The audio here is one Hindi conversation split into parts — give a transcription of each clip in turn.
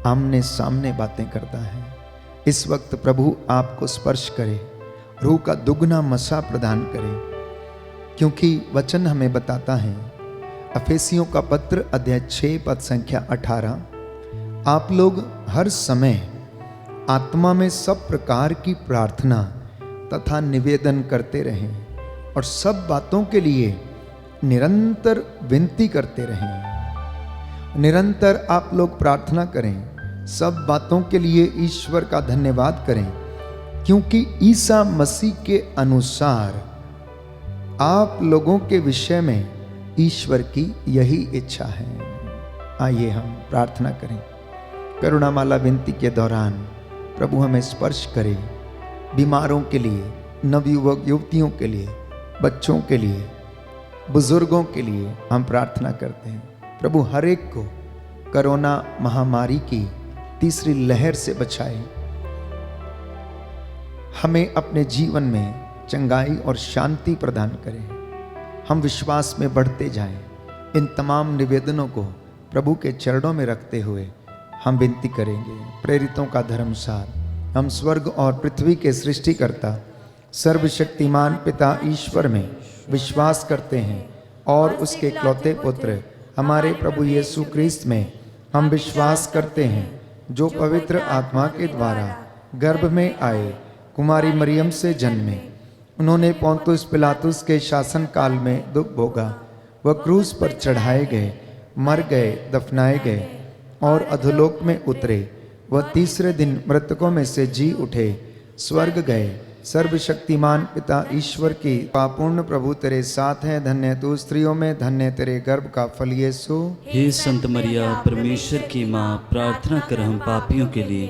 आमने सामने बातें करता है। इस वक्त प्रभु आपको स्पर्श करे, रूह का दुगना मसा प्रदान करे, क्योंकि वचन हमें बताता है, अफेसियों का पत्र अध्याय 6 पद संख्या 18, आप लोग हर समय आत्मा में सब प्रकार की प्रार्थना तथा निवेदन करते रहें और सब बातों के लिए निरंतर विनती करते रहें। निरंतर आप लोग प्रार्थना करें, सब बातों के लिए ईश्वर का धन्यवाद करें, क्योंकि ईसा मसीह के अनुसार आप लोगों के विषय में ईश्वर की यही इच्छा है। आइए हम प्रार्थना करें। करुणामाला विनती के दौरान प्रभु हमें स्पर्श करे। बीमारों के लिए, नवयुवक युवतियों के लिए, बच्चों के लिए, बुजुर्गों के लिए हम प्रार्थना करते हैं। प्रभु हर एक को कोरोना महामारी की तीसरी लहर से बचाए, हमें अपने जीवन में चंगाई और शांति प्रदान करें। हम विश्वास में बढ़ते जाएं। इन तमाम निवेदनों को प्रभु के चरणों में रखते हुए हम विनती करेंगे। प्रेरितों का धर्मसार, हम स्वर्ग और पृथ्वी के सृष्टिकर्ता सर्वशक्तिमान पिता ईश्वर में विश्वास करते हैं और उसके इकलौते पुत्र हमारे प्रभु यीशु क्रिस्त में हम विश्वास करते हैं, जो पवित्र आत्मा के द्वारा गर्भ में आए, कुमारी मरियम से जन्मे, उन्होंने पोंतुस पिलातुस के शासन काल में दुख भोगा, वह क्रूस पर चढ़ाए गए, मर गए, दफनाए गए और अधोलोक में उतरे, वह तीसरे दिन मृतकों में से जी उठे, स्वर्ग गए। सर्वशक्तिमान पिता ईश्वर की पापूर्ण प्रभु तेरे साथ है, धन्य तू स्त्रियों में, धन्य तेरे गर्भ का फल यीशु। हे संत मरिया परमेश्वर की माँ, प्रार्थना कर हम पापियों के लिए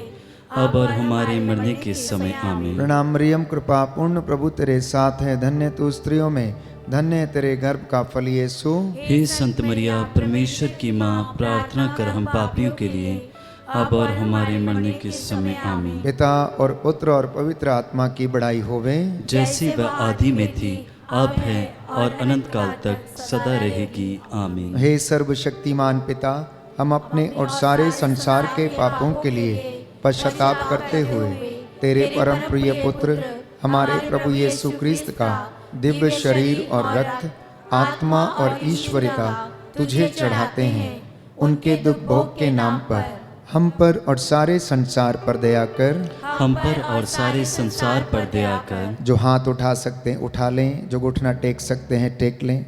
अब और हमारे मरने के समय आमीन। प्रणाम मरियम, कृपा पूर्ण प्रभु तेरे साथ है, धन्य तू स्त्रियों में, धन्य तेरे गर्भ का फल यीशु। हे संत मरिया परमेश्वर की माँ, प्रार्थना कर हम पापियों के लिए अब और हमारे मरने के समय आमीन। पिता और पुत्र और पवित्र आत्मा की बड़ाई होवे, जैसी वह आदि में थी, अब है और अनंत काल तक सदा रहेगी आमीन। हे सर्वशक्तिमान पिता, हम अपने और सारे संसार के पापों के लिए पश्चाताप करते हुए तेरे परम प्रिय पुत्र हमारे प्रभु यीशु क्रिस्त का दिव्य शरीर और रक्त, आत्मा और ईश्वरिता तुझे चढ़ाते हैं। उनके दुख भोग के नाम पर हम पर और सारे संसार पर दया कर। हम पर और सारे संसार पर दया कर। जो हाथ उठा सकते हैं उठा लें, जो घुटना टेक सकते हैं टेक लें।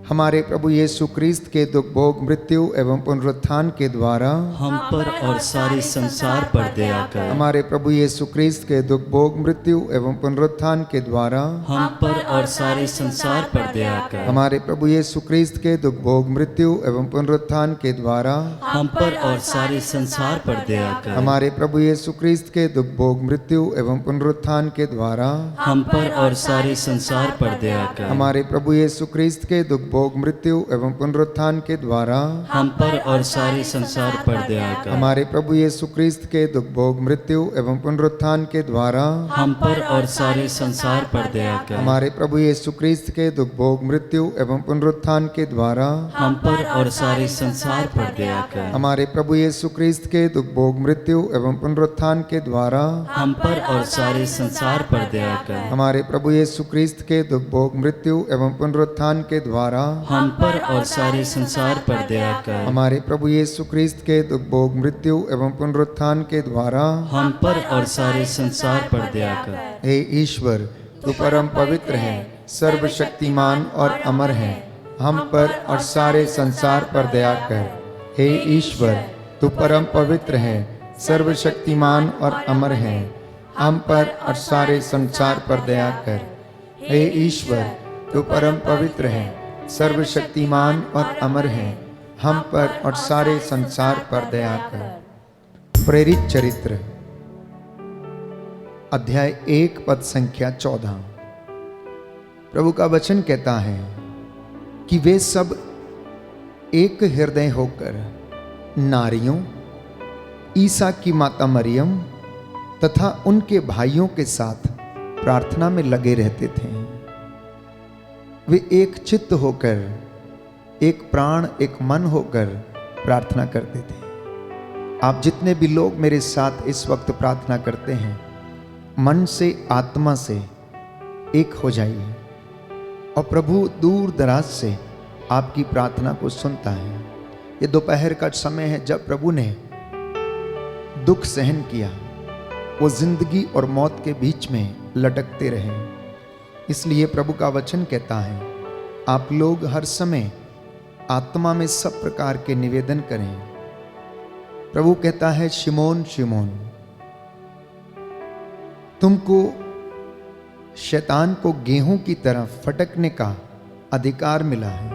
हमारे प्रभु यीशु क्रिस्त के दुख भोग, मृत्यु एवं पुनरुत्थान के द्वारा हम पर और सारे संसार पर दया कर। हमारे प्रभु यीशु क्रिस्त के दुख भोग, मृत्यु एवं पुनरुत्थान के द्वारा हम पर और सारे संसार पर दया कर। हमारे प्रभु यीशु क्रिस्त के दुख भोग, मृत्यु एवं पुनरुत्थान के द्वारा हम पर और सारे संसार पर दया कर। हमारे प्रभु यीशु क्रिस्त के दुख भोग, मृत्यु एवं पुनरुत्थान के द्वारा हम पर और सारे संसार पर दया कर। हमारे प्रभु यीशु क्रिस्त के दुख भोग, मृत्यु एवं पुनरुत्थान के द्वारा हम पर और सारे संसार पर दया कर। हमारे प्रभु यीशु क्रिस्त के दुख भोग, मृत्यु एवं पुनरुत्थान के द्वारा हम पर और सारे संसार पर दया कर। हमारे प्रभु यीशु क्रिस्त के दुख भोग, मृत्यु एवं पुनरुत्थान के द्वारा हम पर और सारे संसार पर दया कर। हमारे प्रभु यीशु क्रिस्त के दुख भोग, मृत्यु एवं पुनरुत्थान के द्वारा हम पर और सारे संसार पर दया कर। हमारे प्रभु यीशु क्रिस्त के दुख भोग, मृत्यु एवं पुनरुत्थान के द्वारा हम पर और सारे संसार पर दया कर। हमारे प्रभु यीशु क्रिस्त के दुख भोग, मृत्यु एवं पुनरुत्थान के द्वारा हम पर और सारे संसार पर दया कर। हे ईश्वर, तू परम पवित्र है, सर्वशक्तिमान और अमर है, हम पर और सारे संसार पर दया कर। हे ईश्वर, तू परम पवित्र है, सर्वशक्तिमान और अमर है, हम पर और सारे संसार पर दया कर। हे ईश्वर, तू परम पवित्र है, सर्वशक्तिमान और अमर है, हम पर और सारे संसार पर दया कर। प्रेरित चरित्र अध्याय 1 पद संख्या 14। प्रभु का वचन कहता है कि वे सब एक हृदय होकर नारियों, ईसा की माता मरियम तथा उनके भाइयों के साथ प्रार्थना में लगे रहते थे। वे एक चित्त होकर, एक प्राण, एक मन होकर प्रार्थना करते थे। आप जितने भी लोग मेरे साथ इस वक्त प्रार्थना करते हैं, मन से आत्मा से एक हो जाइए और प्रभु दूर दराज से आपकी प्रार्थना को सुनता है। ये दोपहर का समय है जब प्रभु ने दुख सहन किया, वो जिंदगी और मौत के बीच में लटकते रहे। इसलिए प्रभु का वचन कहता है, आप लोग हर समय आत्मा में सब प्रकार के निवेदन करें। प्रभु कहता है, शिमोन शिमोन, तुमको शैतान को गेहूं की तरह फटकने का अधिकार मिला है,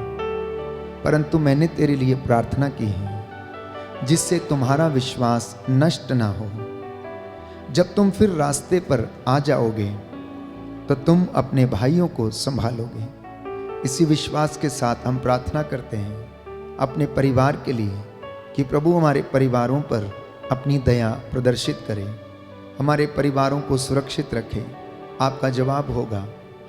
परंतु मैंने तेरे लिए प्रार्थना की है जिससे तुम्हारा विश्वास नष्ट ना हो। जब तुम फिर रास्ते पर आ जाओगे तो तुम अपने भाइयों को संभालोगे। इसी विश्वास के साथ हम प्रार्थना करते हैं अपने परिवार के लिए कि प्रभु हमारे परिवारों पर अपनी दया प्रदर्शित करे, हमारे परिवारों को सुरक्षित रखे। आपका जवाब होगा,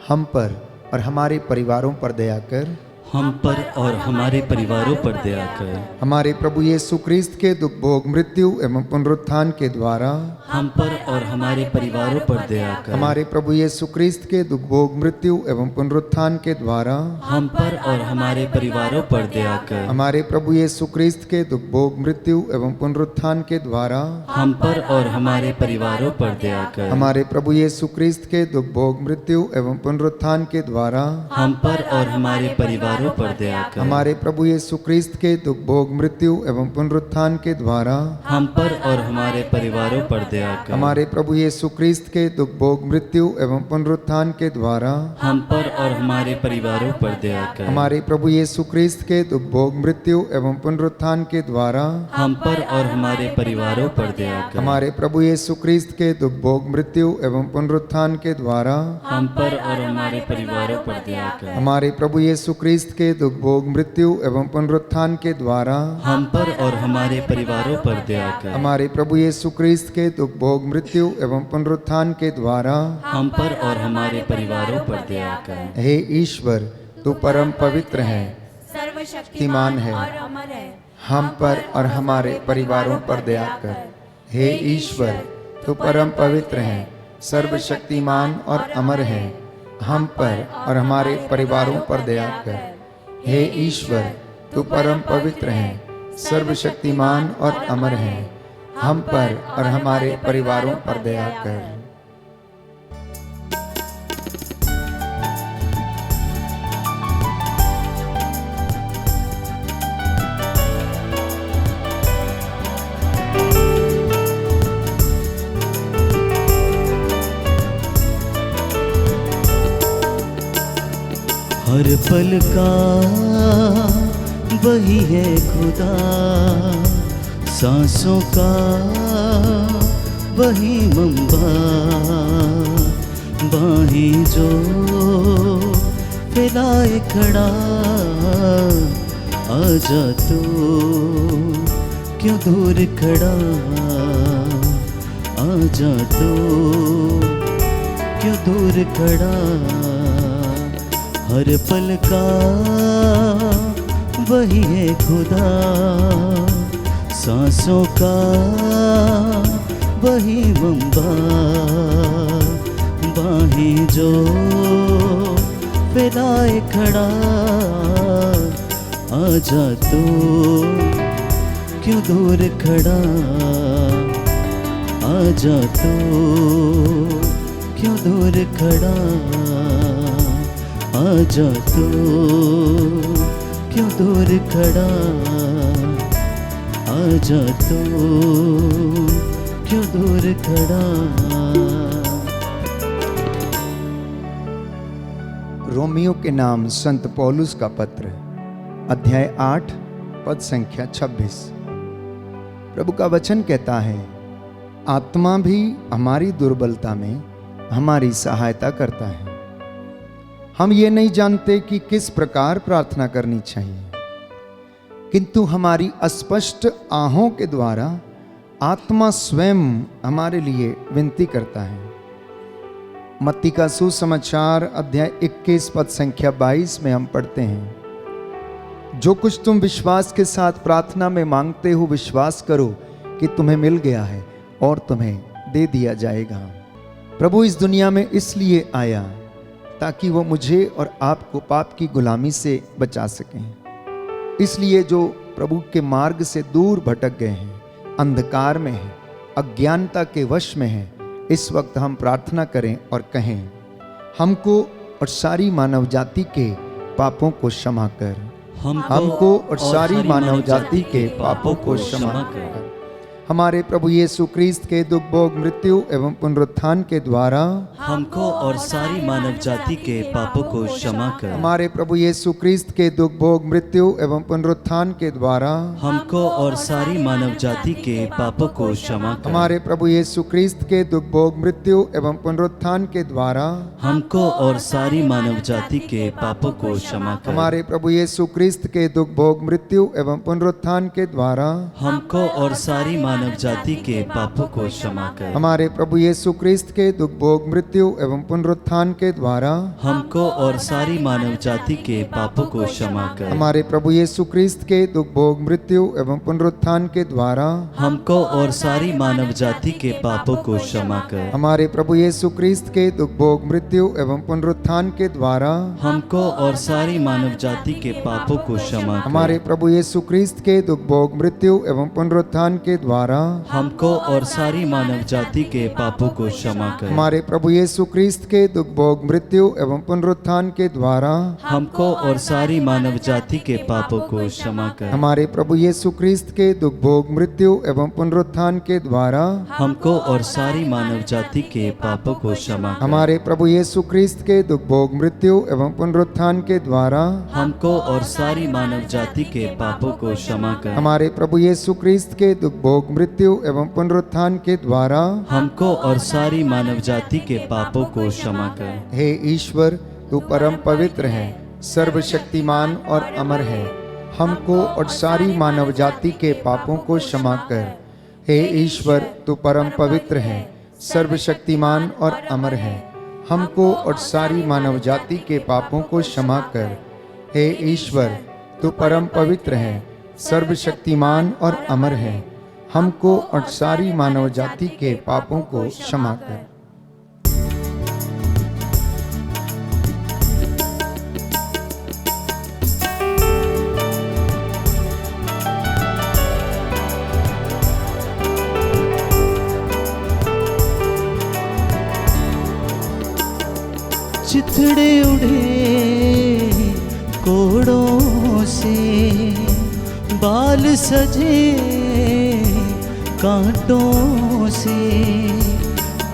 हम पर और हमारे परिवारों पर दया कर, हम पर और हमारे परिवारों पर दया कर। हमारे प्रभु यीशु क्रिस्त के दुख भोग मृत्यु एवं पुनरुत्थान के द्वारा हम पर और हमारे परिवारों पर दया कर। हमारे प्रभु यीशु क्रिस्त के दुख भोग मृत्यु एवं पुनरुत्थान के द्वारा हम पर और हमारे परिवारों पर दया कर। हमारे प्रभु यीशु क्रिस्त के दुख भोग मृत्यु एवं पुनरुत्थान के द्वारा हम पर और हमारे परिवारों पर दया कर। हमारे प्रभु यीशु क्रिस्त के दुख भोग मृत्यु एवं पुनरुत्थान के द्वारा हम पर और हमारे परिवारों पर दया कर। हमारे प्रभु यीशु क्रिस्त के दुख भोग मृत्यु एवं पुनरुत्थान के द्वारा हम पर और हमारे परिवारों पर दया कर। हमारे प्रभु यीशु क्रिस्त के दुख भोग मृत्यु एवं पुनरुत्थान के द्वारा हम पर और हमारे परिवारों पर दया कर। हमारे प्रभु यीशु क्रिस्त के दुख भोग मृत्यु एवं पुनरुत्थान के द्वारा हम पर और हमारे परिवारों पर दया कर। हमारे प्रभु यीशु क्रिस्त के दुख भोग मृत्यु एवं पुनरुत्थान के द्वारा हम पर और हमारे परिवारों पर दया कर। हमारे प्रभु यीशु क्रिस्त के दुख भोग मृत्यु एवं पुनरुत्थान के द्वारा हम पर और हमारे परिवारों पर दया कर। हमारे प्रभु यीशु क्रिस्त के दुख भोग मृत्यु एवं पुनरुत्थान के द्वारा हम पर और हमारे परिवारों पर दया कर। हे ईश्वर, तू परम पवित्र है, सर्वशक्तिमान है और अमर है, हम पर और हमारे परिवारों पर दया कर। हे ईश्वर, तू परम पवित्र है, सर्वशक्तिमान और अमर है, हम पर और हमारे परिवारों पर दया कर। हे ईश्वर, तू परम पवित्र है, सर्वशक्तिमान और अमर है, हम पर और हमारे परिवारों पर दया कर। हर पल का वही है खुदा, सांसों का वही मंबा, बाहें जो फैलाए खड़ा, आजा तो क्यों दूर खड़ा, आजा तो क्यों दूर खड़ा। हर पल का वही है खुदा, सांसों का वही मंबा, बाहें जो फैलाए खड़ा, आजा तो क्यों दूर खड़ा, आजा तो क्यों दूर खड़ा, आजा तो क्यों दूर खड़ा, आजा तो क्यों दूर खड़ा। रोमियो के नाम संत पौलुस का पत्र, अध्याय 8 पद संख्या 26। प्रभु का वचन कहता है, आत्मा भी हमारी दुर्बलता में हमारी सहायता करता है। हम ये नहीं जानते कि किस प्रकार प्रार्थना करनी चाहिए, किंतु हमारी अस्पष्ट आहों के द्वारा आत्मा स्वयं हमारे लिए विनती करता है। मत्ती का सुसमाचार अध्याय 21 पद संख्या 22 में हम पढ़ते हैं, जो कुछ तुम विश्वास के साथ प्रार्थना में मांगते हो, विश्वास करो कि तुम्हें मिल गया है और तुम्हें दे दिया जाएगा। प्रभु इस दुनिया में इसलिए आया ताकि वो मुझे और आपको पाप की गुलामी से बचा सकें। इसलिए जो प्रभु के मार्ग से दूर भटक गए हैं, अंधकार में हैं, अज्ञानता के वश में हैं, इस वक्त हम प्रार्थना करें और कहें, हमको और सारी मानव जाति के पापों को क्षमा कर। हमको और सारी मानव जाति के पापों को क्षमा कर। हमारे प्रभु यीशु क्रिस्त के दुख भोग मृत्यु एवं पुनरुत्थान के द्वारा हमको और सारी मानव जाति के पापों को क्षमा कर। हमारे प्रभु यीशु क्रिस्त के दुख भोग मृत्यु एवं पुनरुत्थान के द्वारा हमको और सारी मानव जाति के पापों को क्षमा कर। हमारे प्रभु यीशु क्रिस्त के दुख भोग मृत्यु एवं पुनरुत्थान के द्वारा हमको और सारी मानव जाति के पापों को क्षमा कर। हमारे प्रभु यीशु क्रिस्त के दुख भोग मृत्यु एवं पुनरुत्थान के द्वारा हमको और सारी मानव जाति के पापों को क्षमा कर। हमारे प्रभु यीशु क्रिस्त के दुख भोग मृत्यु एवं पुनरुत्थान के द्वारा हमको और सारी मानव जाति के पापों को क्षमा कर। हमारे प्रभु यीशु क्रिस्त के दुख भोग मृत्यु एवं पुनरुत्थान के द्वारा हमको और सारी मानव जाति के पापों को क्षमा कर। हमारे प्रभु यीशु क्रिस्त के दुख भोग मृत्यु एवं पुनरुत्थान के द्वारा हमको और सारी मानव जाति के पापों को क्षमा कर। हमारे प्रभु यीशु क्रिस्त के दुख भोग मृत्यु एवं पुनरुत्थान के द्वारा हमको और सारी मानव जाति के पापों को क्षमा कर। हमारे प्रभु यीशु क्रिस्त के दुख भोग मृत्यु एवं पुनरुत्थान के द्वारा हमको और सारी मानव जाति के पापों को क्षमा कर। हमारे प्रभु यीशु क्रिस्त के दुख भोग मृत्यु एवं पुनरुत्थान के द्वारा हमको और सारी मानव जाति के पापों को क्षमा कर। हमारे प्रभु यीशु क्रिस्त के दुख भोग मृत्यु एवं पुनरुत्थान के द्वारा हमको और सारी मानव जाति के पापों को क्षमा कर। हमारे प्रभु यीशु क्रिस्त के दुख भोग मृत्यु एवं पुनरुत्थान के द्वारा हमको और सारी मानव जाति के पापों को क्षमा कर। हे ईश्वर, तू परम पवित्र है, सर्वशक्तिमान और अमर है, हमको और सारी मानव जाति के पापों को क्षमा कर। हे ईश्वर, तू परम पवित्र है, सर्वशक्तिमान और अमर है, हमको और सारी मानव जाति के पापों को क्षमा कर। हे ईश्वर, तू परम पवित्र है, सर्वशक्तिमान और अमर है, हमको और सारी मानव जाति के पापों को क्षमा कर। चिथड़े उड़े कोड़ों से, बाल सजे कांटों से,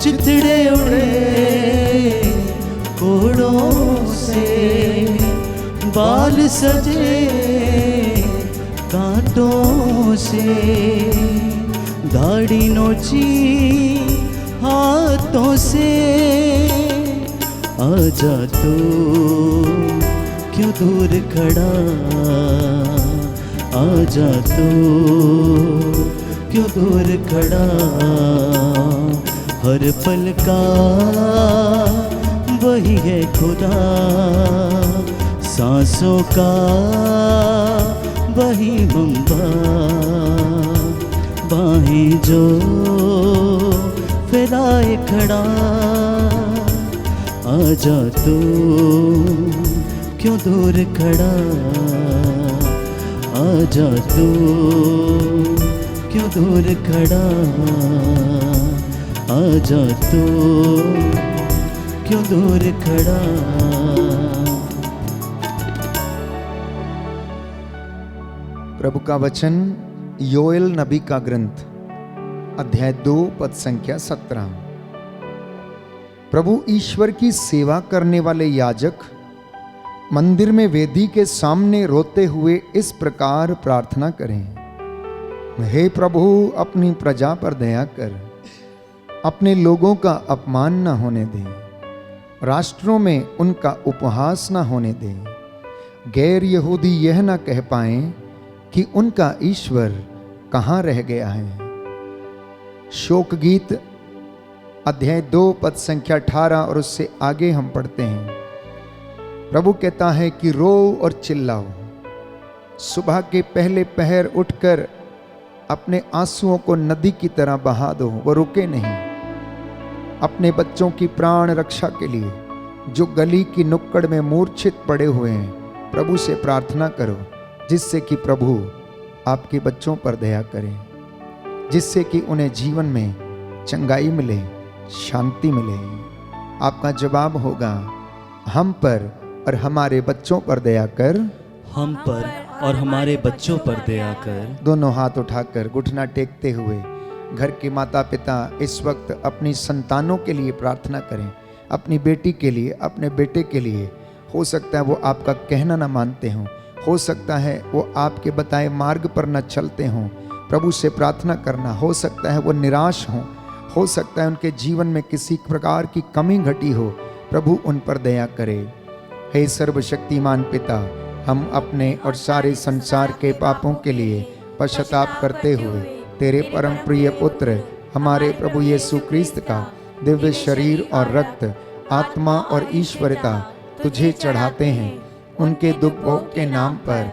चिथड़े उड़े कोड़ों से, बाल सजे कांटों से, दाढ़ी नोची हाथों से, आजा तू क्यों दूर खड़ा, आजा तू क्यों दूर खड़ा, हर पल का वही है खुदा, सांसों का वही मंबा, बाहें जो फैलाए खड़ा, आजा तू क्यों दूर खड़ा, आजा तू क्यों दूर खड़ा, आजा तू क्यों दूर खड़ा। प्रभु का वचन योएल नबी का ग्रंथ अध्याय 2 पद संख्या 17। प्रभु ईश्वर की सेवा करने वाले याजक मंदिर में वेदी के सामने रोते हुए इस प्रकार प्रार्थना करें, हे प्रभु, अपनी प्रजा पर दया कर, अपने लोगों का अपमान न होने दे, राष्ट्रों में उनका उपहास न होने दे, गैर यहूदी यह न कह पाएं कि उनका ईश्वर कहाँ रह गया है। शोक गीत अध्याय 2 पद संख्या 18 और उससे आगे हम पढ़ते हैं। प्रभु कहता है कि रो और चिल्लाओ, सुबह के पहले पहर उठकर अपने आंसुओं को नदी की तरह बहा दो, वो रुके नहीं। अपने बच्चों की प्राण रक्षा के लिए जो गली की नुक्कड़ में मूर्छित पड़े हुए हैं, प्रभु से प्रार्थना करो, जिससे कि प्रभु आपके बच्चों पर दया करें, जिससे कि उन्हें जीवन में चंगाई मिले, शांति मिले। आपका जवाब होगा, हम पर और हमारे बच्चों पर दया कर। हम पर और हमारे बच्चों पर दया कर। दोनों हाथ उठाकर घुटना टेकते हुए घर के माता पिता इस वक्त अपनी संतानों के लिए प्रार्थना करें, अपनी बेटी के लिए, अपने बेटे के लिए। हो सकता है वो आपका कहना ना मानते हों, हो सकता है वो आपके बताए मार्ग पर न चलते हों। प्रभु से प्रार्थना करना, हो सकता है वो निराश हों, हो सकता है उनके जीवन में किसी प्रकार की कमी घटी हो। प्रभु उन पर दया करे। हे सर्वशक्तिमान पिता, हम अपने और सारे संसार के पापों के लिए पश्चाताप करते हुए तेरे परम प्रिय पुत्र हमारे प्रभु यीशु क्रिस्त का दिव्य शरीर और रक्त, आत्मा और ईश्वरता तुझे चढ़ाते हैं। उनके दुख भोग के नाम पर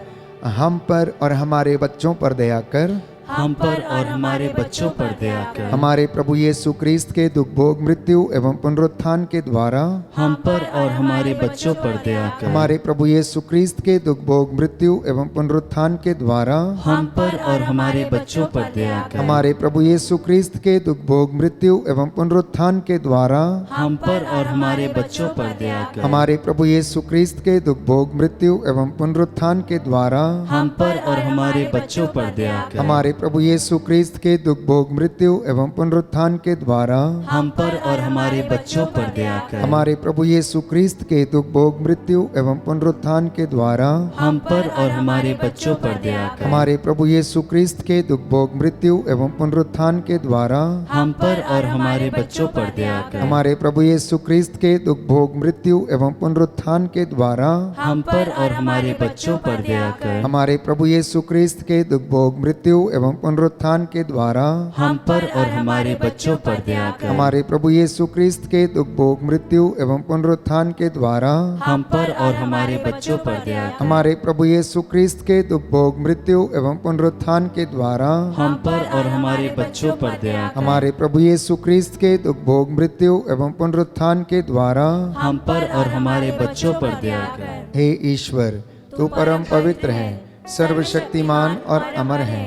हम पर और हमारे बच्चों पर दया कर। हम पर और हमारे बच्चों पर दया कर। हमारे प्रभु यीशु क्रिस्त के दुख भोग, मृत्यु एवं पुनरुत्थान के द्वारा हम पर और हमारे बच्चों पर दया कर। हमारे प्रभु यीशु क्रिस्त के दुख भोग, मृत्यु एवं पुनरुत्थान के द्वारा हम पर और हमारे बच्चों पर दया कर। हमारे प्रभु यीशु क्रिस्त के दुख भोग, मृत्यु एवं पुनरुत्थान के द्वारा हम पर और हमारे बच्चों पर दया कर। हमारे प्रभु यीशु क्रिस्त के दुख भोग, मृत्यु एवं पुनरुत्थान के द्वारा हम पर और हमारे बच्चों पर दया कर। हमारे प्रभु यीशु क्रिस्त के दुख भोग, मृत्यु एवं पुनरुत्थान के द्वारा हम पर और हमारे बच्चों पर दया कर। हमारे प्रभु यीशु क्रिस्त के दुख भोग, मृत्यु एवं पुनरुत्थान के द्वारा हम पर और हमारे बच्चों पर दया कर। हमारे प्रभु यीशु क्रिस्त के दुख भोग, मृत्यु एवं पुनरुत्थान के द्वारा हम पर और हमारे बच्चों पर दया कर। हमारे प्रभु यीशु क्रिस्त के दुख भोग, मृत्यु एवं पुनरुत्थान के द्वारा हम पर और हमारे बच्चों पर दया कर। हमारे प्रभु यीशु क्रिस्त के दुख भोग, मृत्यु एवं पुनरुत्थान के द्वारा हम पर और हमारे बच्चों पर दया कर। हमारे प्रभु यीशु क्रिस्त के दुख भोग, मृत्यु एवं पुनरुत्थान के द्वारा हम पर और हमारे बच्चों पर दया कर। हमारे प्रभु यीशु क्रिस्त के दुख भोग, मृत्यु एवं पुनरुत्थान के द्वारा हम पर और हमारे बच्चों पर दया कर। हमारे प्रभु यीशु क्रिस्त के दुख भोग, मृत्यु एवं पुनरुत्थान के द्वारा हम पर और हमारे बच्चों पर दया कर। हे ईश्वर, तू परम पवित्र है, सर्वशक्तिमान और अमर है।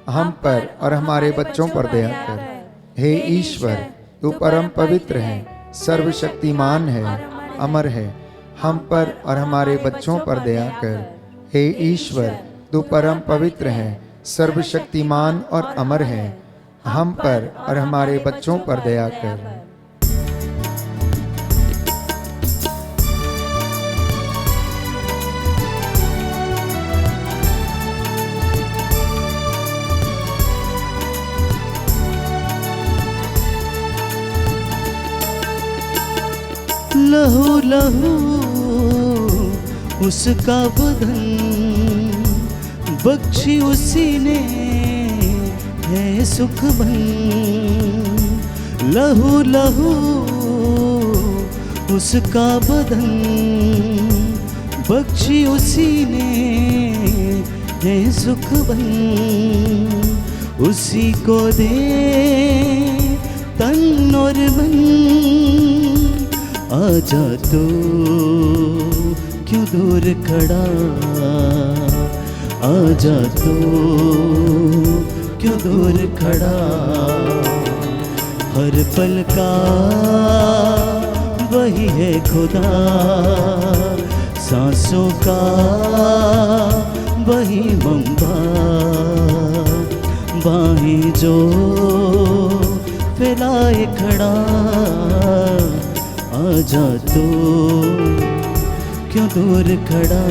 हम पर और हमारे बच्चों पर दया कर। हे ईश्वर, तू परम पवित्र है, सर्वशक्तिमान है, अमर है। हम पर और हमारे बच्चों पर दया कर। हे ईश्वर, तू परम पवित्र है, सर्वशक्तिमान और अमर है। हम पर और हमारे बच्चों पर दया कर। लहू लहू उसका बदन बख्शी उसी ने है सुख बन। लहू लहू उसका बदन बख्शी उसी ने है सुख बन। उसी को दे तन और मन, आजा तो क्यों दूर खड़ा, आजा तो क्यों दूर खड़ा। हर पल का वही है खुदा, सांसों का वही मंबा। बाहें जो फैलाए खड़ा, आजा तो क्यों दूर खड़ा,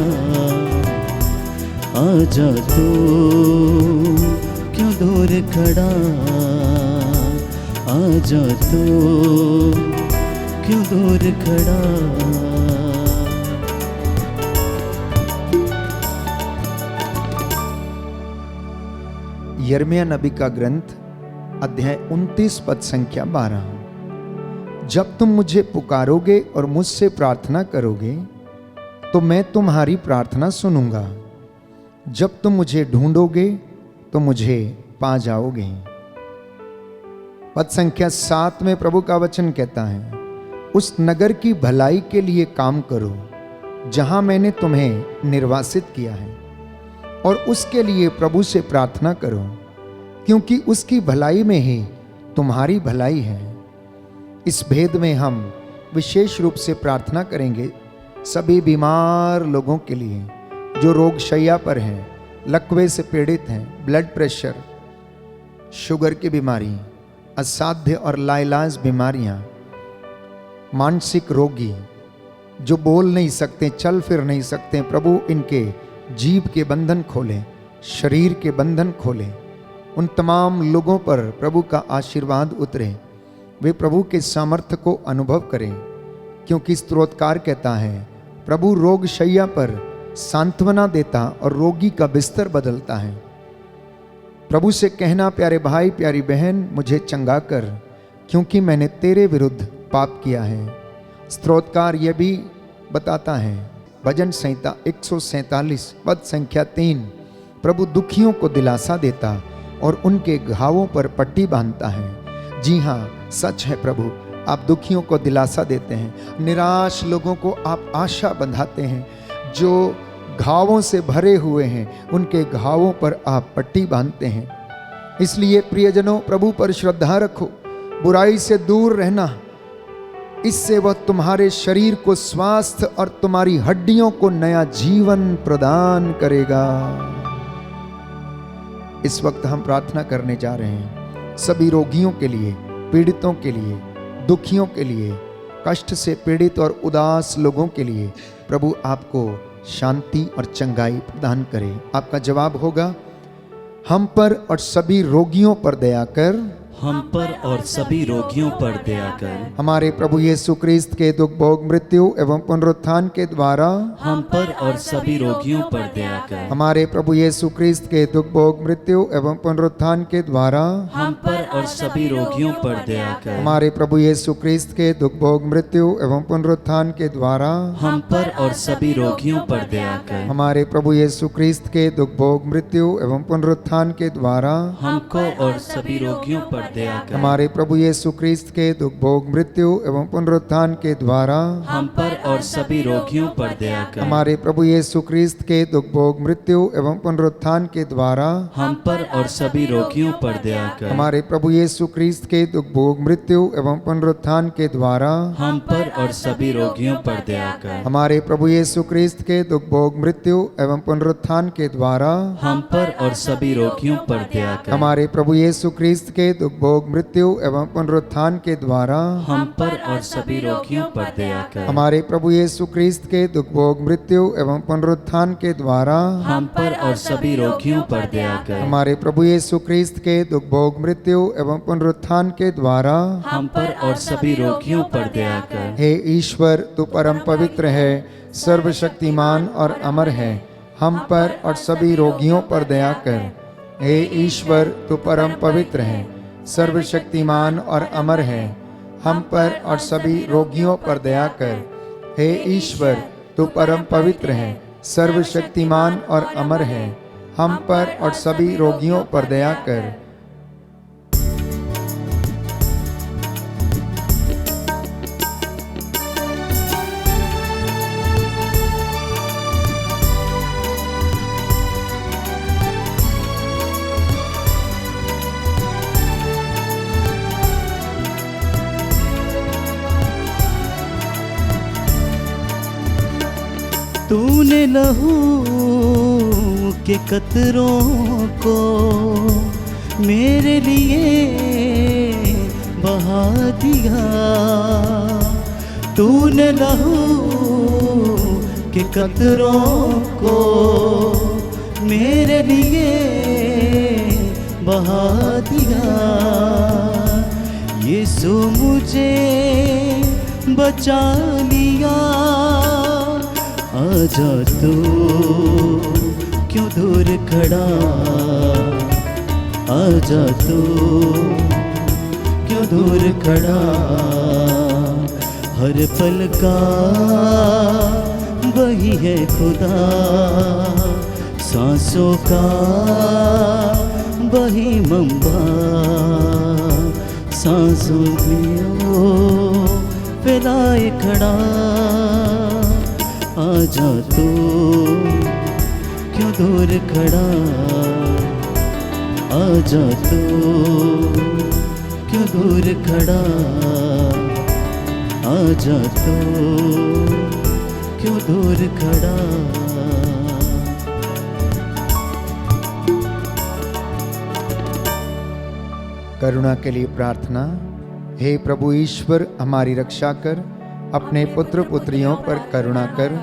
आजा तो क्यों दूर खड़ा, आजा तो क्यों दूर खड़ा। यिर्मयाह नबी का ग्रंथ अध्याय 29 पद संख्या 12। जब तुम मुझे पुकारोगे और मुझसे प्रार्थना करोगे तो मैं तुम्हारी प्रार्थना सुनूंगा। जब तुम मुझे ढूंढोगे तो मुझे पा जाओगे। पद संख्या 7 में प्रभु का वचन कहता है, उस नगर की भलाई के लिए काम करो जहां मैंने तुम्हें निर्वासित किया है, और उसके लिए प्रभु से प्रार्थना करो, क्योंकि उसकी भलाई में ही तुम्हारी भलाई है। इस भेद में हम विशेष रूप से प्रार्थना करेंगे सभी बीमार लोगों के लिए जो रोग शैया पर हैं, लकवे से पीड़ित हैं, ब्लड प्रेशर, शुगर की बीमारी, असाध्य और लाइलाज बीमारियां, मानसिक रोगी जो बोल नहीं सकते, चल फिर नहीं सकते, प्रभु इनके जीभ के बंधन खोलें, शरीर के बंधन खोलें। उन तमाम लोगों पर प्रभु का आशीर्वाद उतरे, वे प्रभु के सामर्थ्य को अनुभव करें, क्योंकि स्तोत्रकार कहता है, प्रभु रोग शैया पर सांत्वना देता और रोगी का बिस्तर बदलता है। प्रभु से कहना, प्यारे भाई प्यारी बहन, मुझे चंगा कर, क्योंकि मैंने तेरे विरुद्ध पाप किया है। स्तोत्रकार यह भी बताता है, भजन संहिता 147 पद संख्या 3, प्रभु दुखियों को दिलासा देता और उनके घावों पर पट्टी बांधता है। जी हाँ, सच है प्रभु, आप दुखियों को दिलासा देते हैं, निराश लोगों को आप आशा बंधाते हैं, जो घावों से भरे हुए हैं उनके घावों पर आप पट्टी बांधते हैं। इसलिए प्रियजनों, प्रभु पर श्रद्धा रखो, बुराई से दूर रहना, इससे वह तुम्हारे शरीर को स्वास्थ्य और तुम्हारी हड्डियों को नया जीवन प्रदान करेगा। इस वक्त हम प्रार्थना करने जा रहे हैं सभी रोगियों के लिए, पीड़ितों के लिए, दुखियों के लिए, कष्ट से पीड़ित और उदास लोगों के लिए प्रभु आपको शांति और चंगाई प्रदान करे। आपका जवाब होगा, हम पर और सभी रोगियों पर दया कर, हम पर और सभी रोगियों पर दया कर। हमारे प्रभु यीशु क्रिस्त के दुख भोग मृत्यु एवं पुनरुत्थान के द्वारा हम पर और सभी रोगियों पर दया कर। हमारे प्रभु यीशु क्रिस्त के दुख भोग मृत्यु एवं पुनरुत्थान के द्वारा हम पर और सभी रोगियों पर दया कर। हमारे प्रभु यीशु क्रिस्त के दुख भोग मृत्यु एवं पुनरुत्थान के द्वारा हम पर और सभी रोगियों पर दया कर। हमारे प्रभु यीशु क्रिस्त के दुख भोग मृत्यु एवं पुनरुत्थान के द्वारा हमको और सभी रोगियों पर दया कर। हमारे प्रभु यीशु क्रिस्त के दुख भोग मृत्यु एवं पुनरुत्थान के द्वारा हम पर और सभी रोगियों पर दया कर। हमारे प्रभु यीशु क्रिस्त के दुख भोग मृत्यु एवं पुनरुत्थान के द्वारा हम पर और सभी रोगियों पर दया कर। हमारे प्रभु यीशु क्रिस्त के दुख भोग मृत्यु एवं पुनरुत्थान के द्वारा हम पर और सभी रोगियों पर दया कर। हमारे प्रभु यीशु क्रिस्त के दुख भोग मृत्यु एवं पुनरुत्थान के द्वारा हम पर और सभी रोगियों पर दया कर। हमारे प्रभु यीशु क्रिस्त के दुख भोग मृत्यु एवं पुनरुत्थान के द्वारा हम पर और सभी रोगियों पर दया कर। हमारे प्रभु यीशु क्रिस्त के दुख भोग मृत्यु एवं पुनरुत्थान के द्वारा हम पर और सभी रोगियों पर दया कर। हमारे प्रभु यीशु क्रिस्त के दुख भोग मृत्यु एवं पुनरुत्थान के द्वारा हम पर और सभी रोगियों पर दया कर। हे ईश्वर, तू परम पवित्र है, सर्वशक्तिमान और अमर है, हम पर और सभी रोगियों पर दया कर। हे ईश्वर, तू परम पवित्र है, सर्वशक्तिमान और अमर है, हम पर और सभी रोगियों पर दया कर। हे ईश्वर, तू परम पवित्र है, सर्वशक्तिमान और अमर है, हम पर और सभी रोगियों पर दया कर। तूने लहू के कतरों को मेरे लिए बहा दिया। तूने लहू के कतरों को मेरे लिए बहा दिया। यीशु मुझे बचा लिया। आजा तू क्यों दूर खड़ा, आजा तू क्यों दूर खड़ा। हर पल का वही है खुदा, सांसों का वही मंबा सांसों में ओ फैलाए खड़ा। आजा तो क्यों दूर खड़ा, आजा तो क्यों दूर खड़ा, आजा तो क्यों दूर खड़ा। करुणा के लिए प्रार्थना। हे प्रभु ईश्वर, हमारी रक्षा कर, अपने पुत्र पुत्रियों पर करुणा कर।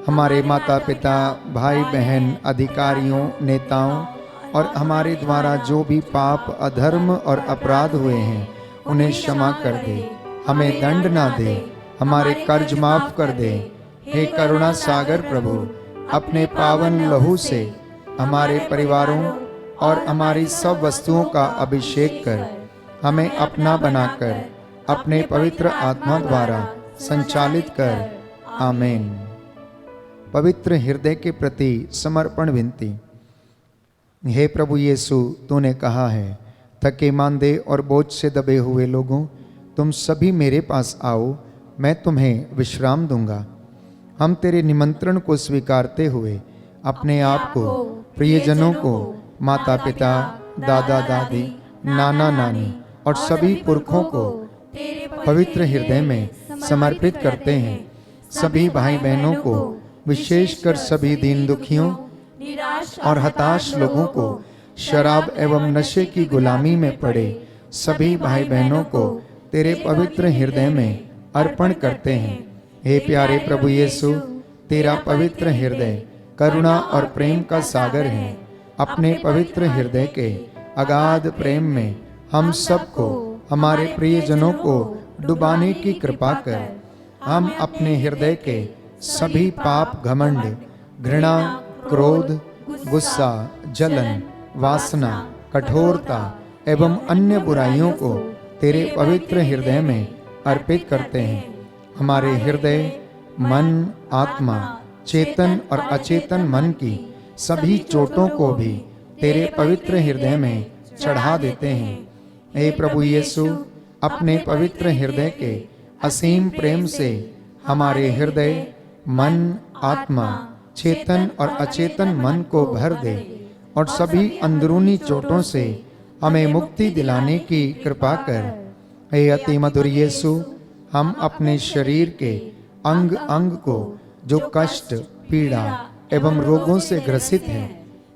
हमारे माता पिता, भाई बहन, अधिकारियों, नेताओं और हमारे द्वारा जो भी पाप, अधर्म और अपराध हुए हैं उन्हें क्षमा कर दे, हमें दंड ना दे, हमारे कर्ज माफ कर दे। हे करुणा सागर प्रभु, अपने पावन लहू से हमारे परिवारों और हमारी सब वस्तुओं का अभिषेक कर, हमें अपना बनाकर अपने पवित्र आत्मा द्वारा संचालित कर। आमीन। पवित्र हृदय के प्रति समर्पण विनती। हे प्रभु यीशु, तूने कहा है, थके मांदे और बोझ से दबे हुए लोगों, तुम सभी मेरे पास आओ, मैं तुम्हें विश्राम दूंगा। हम तेरे निमंत्रण को स्वीकारते हुए अपने आप को, प्रियजनों को, माता पिता, दादा दादी, नाना नानी और सभी पुरखों को पवित्र हृदय में समर्पित करते हैं। सभी भाई बहनों को, विशेषकर सभी दीन दुखियों और हताश लोगों को, शराब एवं नशे की गुलामी में पड़े सभी भाई बहनों को तेरे पवित्र हृदय में अर्पण करते हैं। हे प्यारे प्रभु यीशु, तेरा पवित्र हृदय करुणा और प्रेम का सागर है। अपने पवित्र हृदय के अगाध प्रेम में हम सबको, हमारे प्रियजनों को डुबाने की कृपा कर। हम अपने हृदय के सभी पाप, घमंड, घृणा, क्रोध, गुस्सा, जलन, वासना, कठोरता एवं अन्य बुराइयों को तेरे पवित्र हृदय में अर्पित करते हैं। हमारे हृदय, मन, आत्मा, चेतन और अचेतन मन की सभी चोटों को भी तेरे पवित्र हृदय में चढ़ा देते हैं। हे प्रभु यीशु, अपने पवित्र हृदय के असीम प्रेम से हमारे हृदय, मन, आत्मा, चेतन और अचेतन मन को भर दे और सभी अंदरूनी चोटों से हमें मुक्ति दिलाने की कृपा कर। हे अति मधुर यीशु, हम अपने शरीर के अंग अंग को जो कष्ट, पीड़ा एवं रोगों से ग्रसित हैं,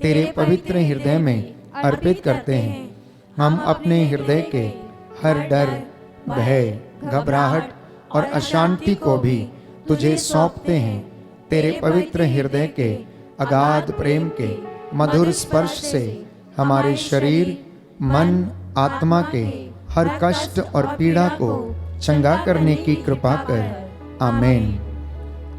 तेरे पवित्र हृदय में अर्पित करते हैं। हम अपने हृदय के हर डर, भय, घबराहट और अशांति को भी तुझे सौंपते हैं। तेरे पवित्र हृदय के अगाध प्रेम के मधुर स्पर्श से हमारे शरीर, मन, आत्मा के हर कष्ट और पीड़ा को चंगा करने की कृपा कर। आमीन।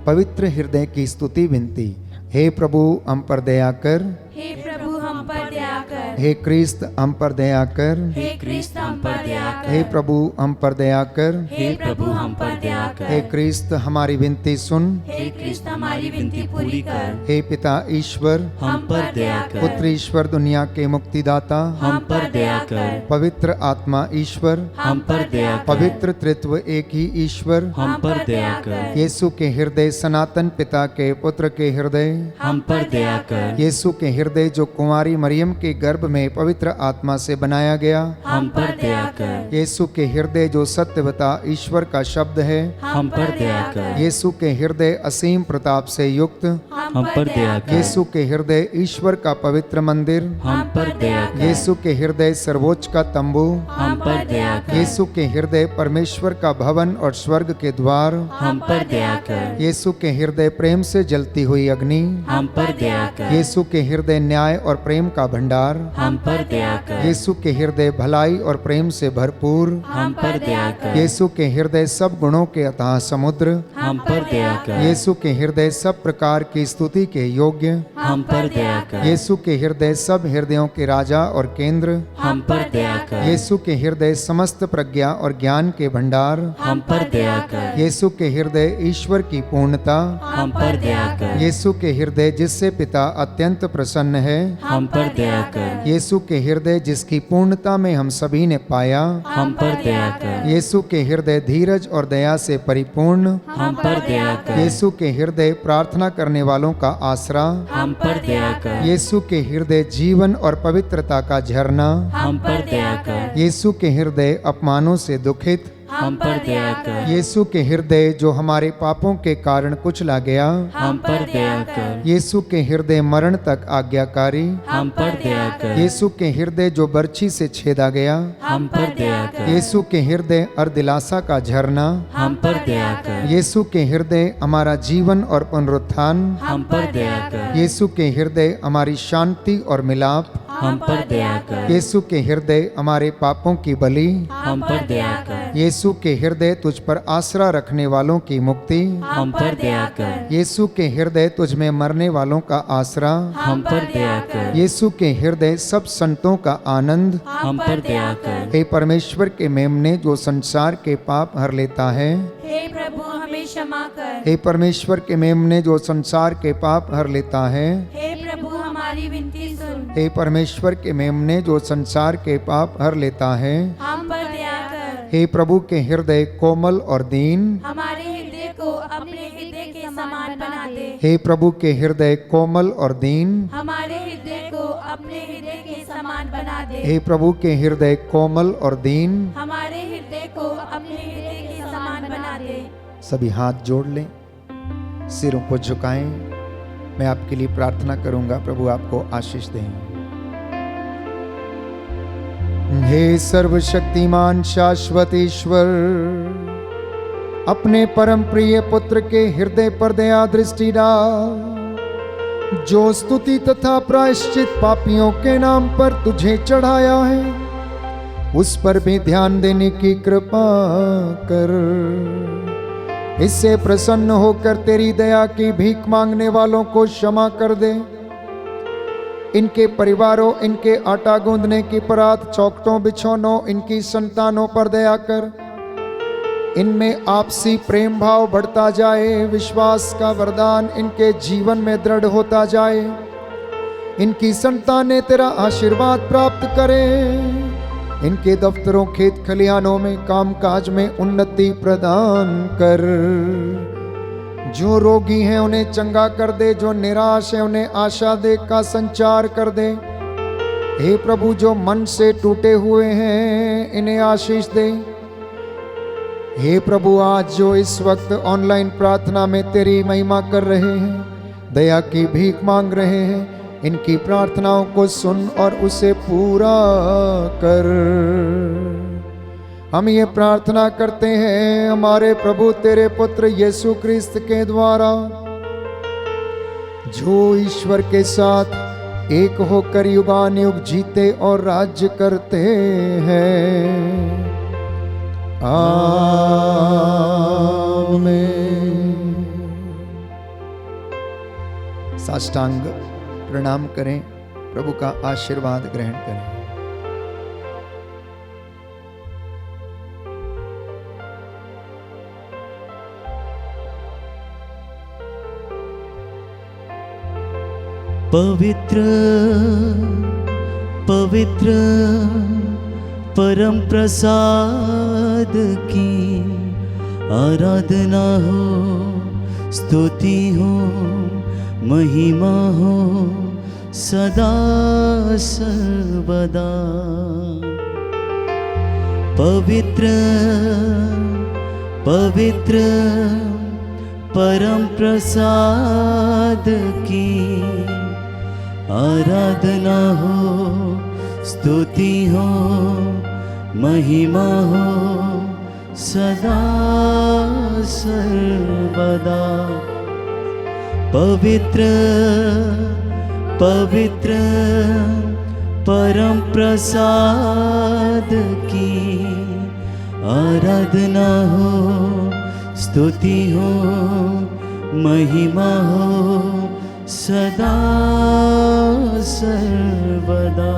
पवित्र हृदय की स्तुति विनती। हे प्रभु, हम पर दया कर। हे प्रभु, हम पर दया कर। हे क्रिस्त, हम पर दया कर। हे क्रिस्त, हम पर दया कर। हे प्रभु, हम पर दया कर। हे प्रभु, हम पर दया कर। हे क्रिस्त, हमारी विनती सुन। हे क्रिस्त, हमारी विनती पूरी कर। हे पिता ईश्वर, हम पर दया कर। पुत्र ईश्वर, दुनिया के मुक्तिदाता, हम पर दया कर। पवित्र आत्मा ईश्वर, हम पर दया कर। पवित्र त्रित्व एक ही ईश्वर, हम पर दया कर। यीशु के हृदय, सनातन पिता के पुत्र के हृदय, हम पर दया कर। यीशु के हृदय जो कुंवारी मरियम के गर्भ में पवित्र आत्मा से बनाया गया, हम पर दया कर। यीशु के हृदय जो सत्यवता ईश्वर का शब्द है, हम पर दया कर। यीशु के हृदय असीम प्रताप से युक्त, हम पर दया कर। यीशु के हृदय ईश्वर का पवित्र मंदिर, हम पर दया कर। यीशु के हृदय सर्वोच्च का तंबू, हम पर दया कर। यीशु के हृदय परमेश्वर का भवन और स्वर्ग के द्वार, हम पर दया कर। यीशु के हृदय प्रेम से जलती हुई अग्नि, हम पर दया कर। यीशु के हृदय न्याय और प्रेम का भंडार, हम पर दया कर। यीशु के हृदय भलाई और प्रेम से भरपूर, हम पर दया कर। यीशु के हृदय सब गुणों के अथाह समुद्र, हम पर दया कर। यीशु के हृदय सब प्रकार की स्तुति के योग्य, हम पर दया कर। यीशु के हृदय सब हृदयों के राजा और केंद्र, हम पर दया कर। यीशु के हृदय समस्त प्रज्ञा और ज्ञान के भंडार, हम पर दया कर। यीशु के हृदय ईश्वर की पूर्णता, हम पर दया कर। यीशु के हृदय जिससे पिता अत्यंत प्रसन्न है, हम पर दया कर। यीशु के हृदय जिसकी पूर्णता में हम सभी ने पाया, हम पर दया कर। यीशु के हृदय धीरज और दया से परिपूर्ण, हम पर दया कर। यीशु के हृदय प्रार्थना करने वालों का आसरा, हम पर दया कर। यीशु के हृदय जीवन और पवित्रता का झरना, हम पर दया कर। यीशु के हृदय अपमानों से दुखित, हम पर दया कर। यीशु के हृदय जो हमारे पापों के कारण कुचला गया, हम पर दया कर। यीशु के हृदय मरण तक आज्ञाकारी, हम पर दया कर। यीशु के हृदय जो बर्छी से छेदा गया, हम पर दया कर। यीशु के हृदय अर्दिलासा का झरना, हम पर दया कर। यीशु के हृदय हमारा जीवन और पुनरुत्थान, हम पर दया कर। यीशु के हृदय हमारी शांति और मिलाप, हम पर दया कर। यीशु के हृदय हमारे पापों की बलि, हम पर दया कर। यीशु के हृदय तुझ पर आसरा रखने वालों की मुक्ति, हम पर दया कर। यीशु के हृदय तुझ में मरने वालों का आसरा, हम पर दया कर। यीशु के हृदय सब संतों का आनंद, हम पर दया कर। हे परमेश्वर के मेमने जो संसार के पाप हर लेता है, हे प्रभु हमें क्षमा कर। हे परमेश्वर के मेमने जो संसार के पाप हर लेता है, हे प्रभु हमारी विनती सुन। हे परमेश्वर के मेमने जो संसार के पाप हर लेता है, हम पर दया कर। हे प्रभु के हृदय कोमल और दीन, हमारे हृदय को अपने हृदय के समान बना दे। हे प्रभु के हृदय कोमल और दीन, हमारे हृदय को अपने हृदय के समान बना दे। हे प्रभु के हृदय कोमल और दीन। हमारे हृदय को अपने हृदय के समान बना दे। सभी हाथ जोड़ लें, सिरों को झुकाएं। मैं आपके लिए प्रार्थना करूंगा, प्रभु आपको आशीष दें। हे सर्वशक्तिमान शाश्वत ईश्वर, अपने परम प्रिय पुत्र के हृदय पर दया दृष्टि डाल, जो स्तुति तथा प्रायश्चित पापियों के नाम पर तुझे चढ़ाया है, उस पर भी ध्यान देने की कृपा कर। इससे प्रसन्न होकर तेरी दया की भीख मांगने वालों को क्षमा कर दे। इनके परिवारों, इनके आटा गूंदने की परात, चौखटों, बिछौनों, इनकी संतानों पर दया कर। इनमें आपसी प्रेम भाव बढ़ता जाए, विश्वास का वरदान इनके जीवन में दृढ़ होता जाए। इनकी संतानें तेरा आशीर्वाद प्राप्त करें। इनके दफ्तरों, खेत खलिहानों में, कामकाज में उन्नति प्रदान कर। जो रोगी हैं उन्हें चंगा कर दे, जो निराश है उन्हें आशा दे का संचार कर दे। हे प्रभु, जो मन से टूटे हुए हैं इन्हें आशीष दे। हे प्रभु, आज जो इस वक्त ऑनलाइन प्रार्थना में तेरी महिमा कर रहे हैं, दया की भीख मांग रहे हैं, इनकी प्रार्थनाओं को सुन और उसे पूरा कर। हम ये प्रार्थना करते हैं हमारे प्रभु तेरे पुत्र यीशु क्रिस्त के द्वारा, जो ईश्वर के साथ एक होकर युगानुयुग जीते और राज्य करते हैं। आमीन। साष्टांग प्रणाम करें, प्रभु का आशीर्वाद ग्रहण करें। पवित्र पवित्र परम प्रसाद की आराधना हो, स्तुति हो, महिमा हो सदा सर्वदा। पवित्र पवित्र परम प्रसाद की आराधना हो, स्तुति हो, महिमा हो सदा सर्वदा। पवित्र पवित्र परम प्रसाद की आराधना हो, स्तुति हो, महिमा हो सदा सर्वदा।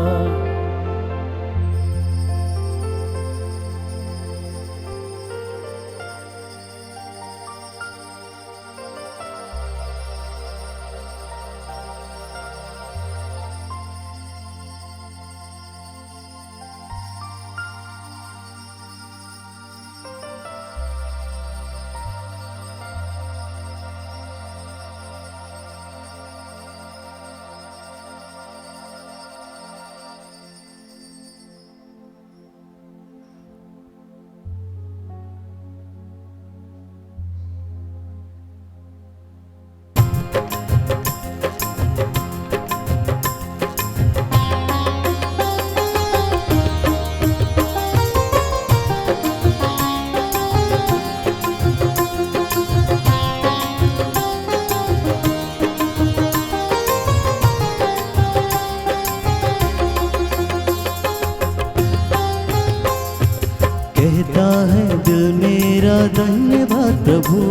धन्यवाद प्रभु,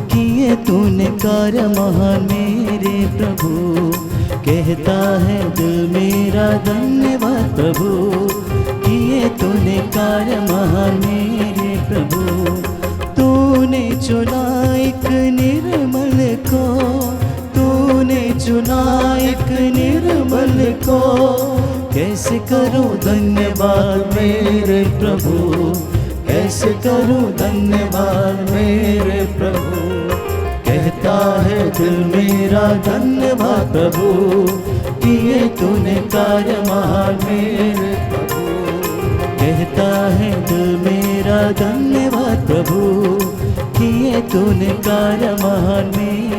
किए तूने कार्य महान मेरे प्रभु। कहता है दिल मेरा धन्यवाद प्रभु, किए तूने कार्य महान मेरे प्रभु। तूने चुना एक निर्मल को, तूने चुना एक निर्मल को, कैसे करूं धन्यवाद मेरे प्रभु, कैसे करूं धन्यवाद मेरे प्रभु। कहता है दिल मेरा धन्यवाद प्रभु, किए तूने कार्य महान मेरे प्रभु। कहता है दिल मेरा धन्यवाद प्रभु, किए तूने कार्य महान मेरे